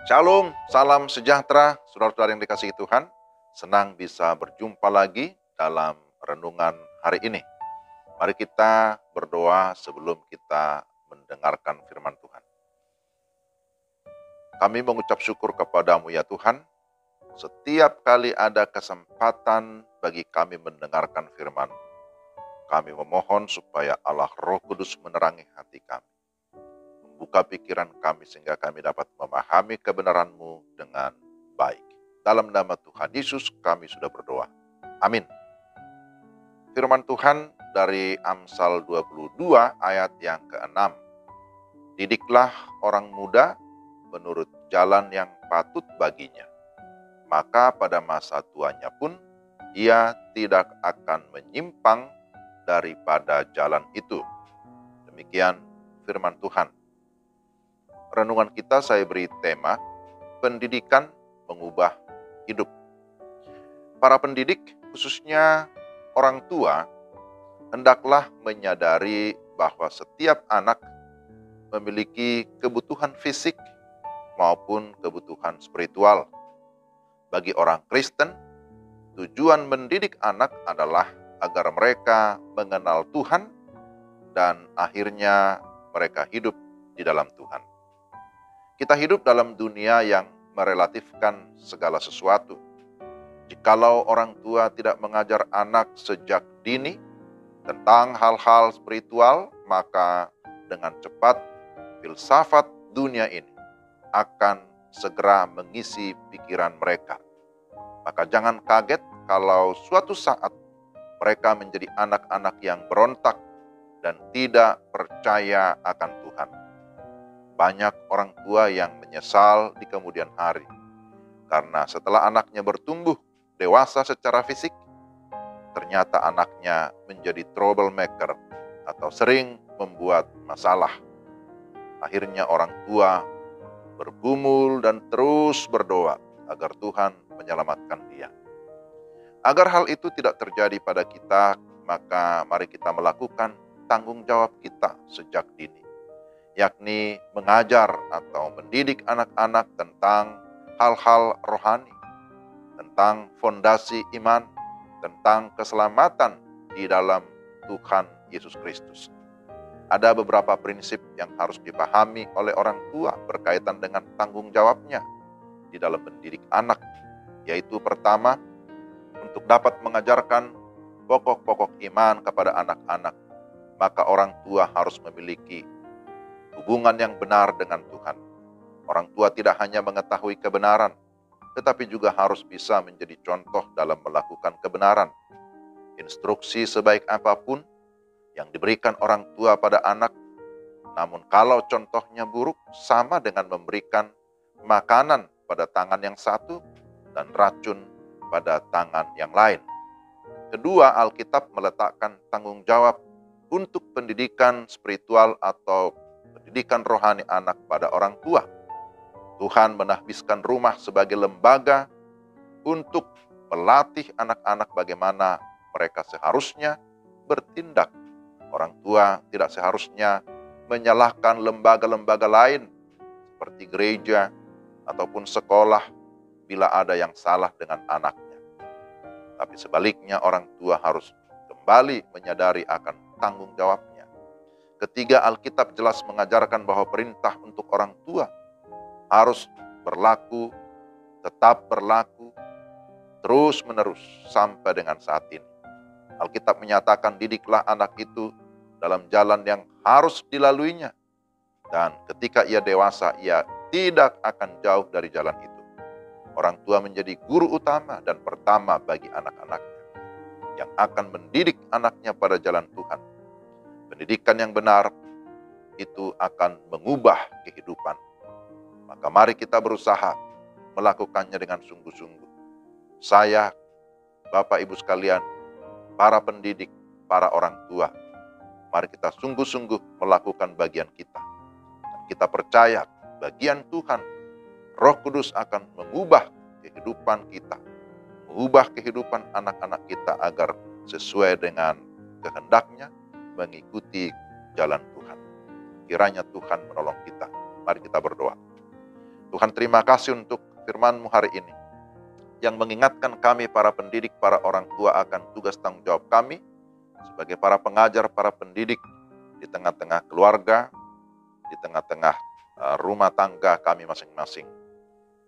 Shalom, salam sejahtera, saudara-saudara yang dikasihi Tuhan. Senang bisa berjumpa lagi dalam renungan hari ini. Mari kita berdoa sebelum kita mendengarkan firman Tuhan. Kami mengucap syukur kepadamu ya Tuhan, setiap kali ada kesempatan bagi kami mendengarkan firman. Kami memohon supaya Allah Roh Kudus menerangi hati kami. Membuka pikiran kami sehingga kami dapat memahami kebenaran-Mu dengan baik. Dalam nama Tuhan Yesus kami sudah berdoa. Amin. Firman Tuhan dari Amsal 22 ayat yang ke-6. Didiklah orang muda menurut jalan yang patut baginya. Maka pada masa tuanya pun ia tidak akan menyimpang daripada jalan itu. Demikian firman Tuhan. Renungan kita saya beri tema, pendidikan mengubah hidup. Para pendidik, khususnya orang tua, hendaklah menyadari bahwa setiap anak memiliki kebutuhan fisik maupun kebutuhan spiritual. Bagi orang Kristen, tujuan mendidik anak adalah agar mereka mengenal Tuhan dan akhirnya mereka hidup di dalam Tuhan. Kita hidup dalam dunia yang merelatifkan segala sesuatu. Jikalau orang tua tidak mengajar anak sejak dini tentang hal-hal spiritual, maka dengan cepat filsafat dunia ini akan segera mengisi pikiran mereka. Maka jangan kaget kalau suatu saat mereka menjadi anak-anak yang berontak dan tidak percaya akan Tuhan. Banyak orang tua yang menyesal di kemudian hari, karena setelah anaknya bertumbuh dewasa secara fisik, ternyata anaknya menjadi troublemaker atau sering membuat masalah. Akhirnya orang tua bergumul dan terus berdoa agar Tuhan menyelamatkan dia. Agar hal itu tidak terjadi pada kita, maka mari kita melakukan tanggung jawab kita sejak dini, yakni mengajar atau mendidik anak-anak tentang hal-hal rohani, tentang fondasi iman, tentang keselamatan di dalam Tuhan Yesus Kristus. Ada beberapa prinsip yang harus dipahami oleh orang tua berkaitan dengan tanggung jawabnya di dalam mendidik anak, yaitu pertama, untuk dapat mengajarkan pokok-pokok iman kepada anak-anak, maka orang tua harus memiliki hubungan yang benar dengan Tuhan. Orang tua tidak hanya mengetahui kebenaran, tetapi juga harus bisa menjadi contoh dalam melakukan kebenaran. Instruksi sebaik apapun yang diberikan orang tua pada anak, namun kalau contohnya buruk, sama dengan memberikan makanan pada tangan yang satu dan racun pada tangan yang lain. Kedua, Alkitab meletakkan tanggung jawab untuk pendidikan spiritual atau pendidikan rohani anak pada orang tua. Tuhan menahbiskan rumah sebagai lembaga untuk melatih anak-anak bagaimana mereka seharusnya bertindak. Orang tua tidak seharusnya menyalahkan lembaga-lembaga lain seperti gereja ataupun sekolah bila ada yang salah dengan anaknya. Tapi sebaliknya orang tua harus kembali menyadari akan tanggung jawabnya. Ketiga, Alkitab jelas mengajarkan bahwa perintah untuk orang tua harus berlaku, tetap berlaku, terus-menerus sampai dengan saat ini. Alkitab menyatakan didiklah anak itu dalam jalan yang harus dilaluinya. Dan ketika ia dewasa, ia tidak akan jauh dari jalan itu. Orang tua menjadi guru utama dan pertama bagi anak-anaknya yang akan mendidik anaknya pada jalan Tuhan. Pendidikan yang benar itu akan mengubah kehidupan. Maka mari kita berusaha melakukannya dengan sungguh-sungguh. Saya, Bapak Ibu sekalian, para pendidik, para orang tua, mari kita sungguh-sungguh melakukan bagian kita. Dan kita percaya bagian Tuhan, Roh Kudus akan mengubah kehidupan kita, mengubah kehidupan anak-anak kita agar sesuai dengan kehendak-Nya, mengikuti jalan Tuhan. Kiranya Tuhan menolong kita. Mari kita berdoa. Tuhan, terima kasih untuk firman-Mu hari ini, yang mengingatkan kami para pendidik, para orang tua akan tugas tanggung jawab kami sebagai para pengajar, para pendidik di tengah-tengah keluarga, di tengah-tengah rumah tangga kami masing-masing.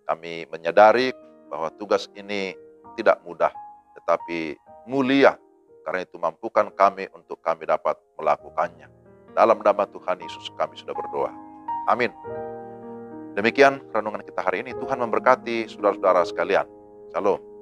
Kami menyadari bahwa tugas ini tidak mudah, tetapi mulia, karena itu mampukan kami untuk kami dapat melakukannya. Dalam nama Tuhan Yesus kami sudah berdoa. Amin. Demikian renungan kita hari ini. Tuhan memberkati saudara-saudara sekalian. Shalom.